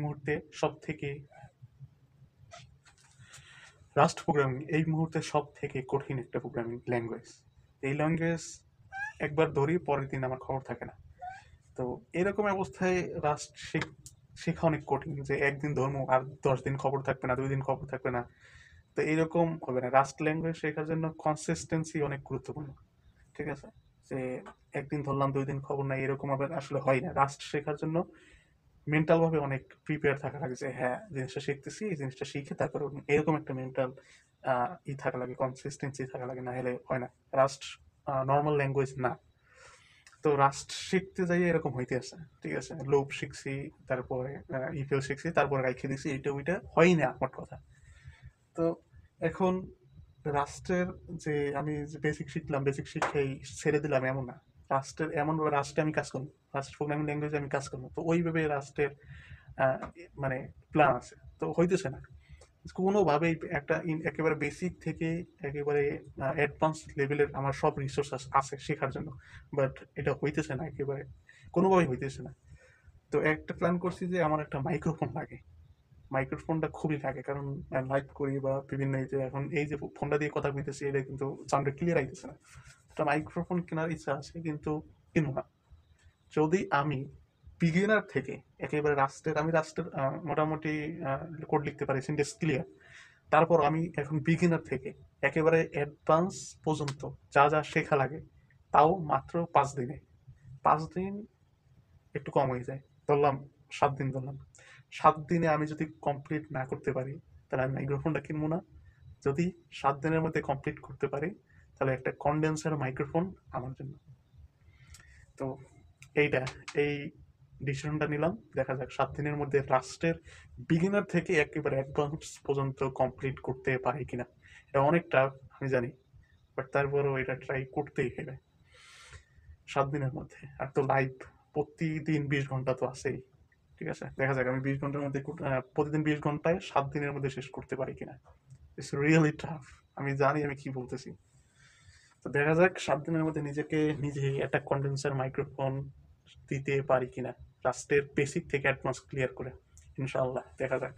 মুহূর্তে rushed programming এই মুহূর্তে সব থেকে কঠিন একটা প্রোগ্রামিং ল্যাঙ্গুয়েজ। এই ল্যাঙ্গুয়েজ একবার ধরি, পরের দিন আমার খবর থাকে না। তো এরকম অবস্থায় রাস্ট শেখা অনেক কঠিন, যে একদিন ধরবো আর 10 দিন খবর থাকবে না, 2 দিন খবর থাকবে না। তো এইরকম হবে না। রাস্ট ল্যাঙ্গুয়েজ শেখার জন্য কনসিস্টেন্সি অনেক গুরুত্বপূর্ণ। ঠিক আছে, যে একদিন ধরলাম 2 দিন খবর নাই, এরকম আবার আসলে হয় না। রাস্ট শেখার জন্য মেন্টাল ভাবে অনেক প্রিপেয়ার থাকা লাগে, যে হ্যাঁ জিনিসটা শিখতেছি, এই জিনিসটা শিখে তারপরে এরকম একটা মেন্টাল থাকা লাগে, কনসিস্টেন্সি থাকা লাগে, না হলে হয় না। রাস্ট নর্মাল ল্যাঙ্গুয়েজ না। তো রাস্ট শিখতে যাই এরকম হইতে আছে। ঠিক আছে, লোভ শিখছি, তারপরে ইফেল শিখছি, তারপরে রাইখে দিছি, এইটা ওইটা হয় না আমার কথা। তো এখন রাষ্ট্রের যে আমি যে বেসিক শিখলাম, বেসিক শিখেই ছেড়ে দিলাম এমন না। রাষ্ট্রের এমনভাবে রাষ্ট্রে আমি কাজ করবো, রাষ্ট্র প্রোগ্রামিং ল্যাঙ্গুয়েজে আমি কাজ করবো, তো ওইভাবে রাষ্ট্রের আহ, মানে প্ল্যান আছে, তো হইতেছে না কোনোভাবেই। একেবারে বেসিক থেকে একেবারে অ্যাডভান্স লেভেলের আমার সব রিসোর্স আছে শেখার জন্য, বাট এটা হইতেছে না, একেবারে কোনোভাবেই হইতেছে না। তো একটা প্ল্যান করছি যে আমার একটা মাইক্রোফোন লাগে। মাইক্রোফোনটা খুবই লাগে, কারণ লাইভ করি বা বিভিন্ন এই যে এখন এই যে ফোনটা দিয়ে কথা কইতেছি, এটা কিন্তু সাউন্ডটা ক্লিয়ার আইতেছে না। একটা মাইক্রোফোন কেনার ইচ্ছা আছে, কিন্তু কিনবো না। যদি আমি বিগিনার থেকে একেবারে রাষ্ট্রের মোটামুটি কোড লিখতে পারি, সিনট্যাক্স ক্লিয়ার, তারপর আমি এখন বিগিনার থেকে একেবারে অ্যাডভান্স পর্যন্ত যা যা শেখা লাগে, তাও মাত্র 5 দিনে। 5 দিন একটু কম হয়ে যায়, ধরলাম 7 দিন ধরলাম। 7 দিনে আমি যদি কমপ্লিট না করতে পারি, তাহলে আমি মাইক্রোফোনটা কিনবো না। যদি 7 দিনের মধ্যে কমপ্লিট করতে পারি, তাহলে একটা কন্ডেন্সার মাইক্রোফোন আমার জন্য। তো এইটা এই ডিসিশনটা নিলাম। দেখা যাক 7 দিনের মধ্যে রাস্টের বিগিনার থেকে একেবারে অ্যাডভান্স পর্যন্ত কমপ্লিট করতে পারি কিনা। এটা অনেক টাফ আমি জানি, বাট তারপরও এটা ট্রাই করতেই হবে 7 দিনের মধ্যে। আর তো লাইভ প্রতিদিন 20 ঘন্টা তো আছেই। ঠিক আছে, দেখা যাক আমি 20 ঘন্টার মধ্যে প্রতিদিন 20 ঘন্টায় 7 দিনের মধ্যে শেষ করতে পারি কিনা। It's really tough. আমি জানি আমি কি বলতেছি। তো দেখা যাক 7 দিনের মধ্যে নিজেকে নিজে একটা কন্ডেন্সার মাইক্রোফোন দিতে পারি কিনা, রাস্টের বেসিক থেকে অ্যাডভান্স ক্লিয়ার করে। ইনশাআল্লাহ দেখা যাক।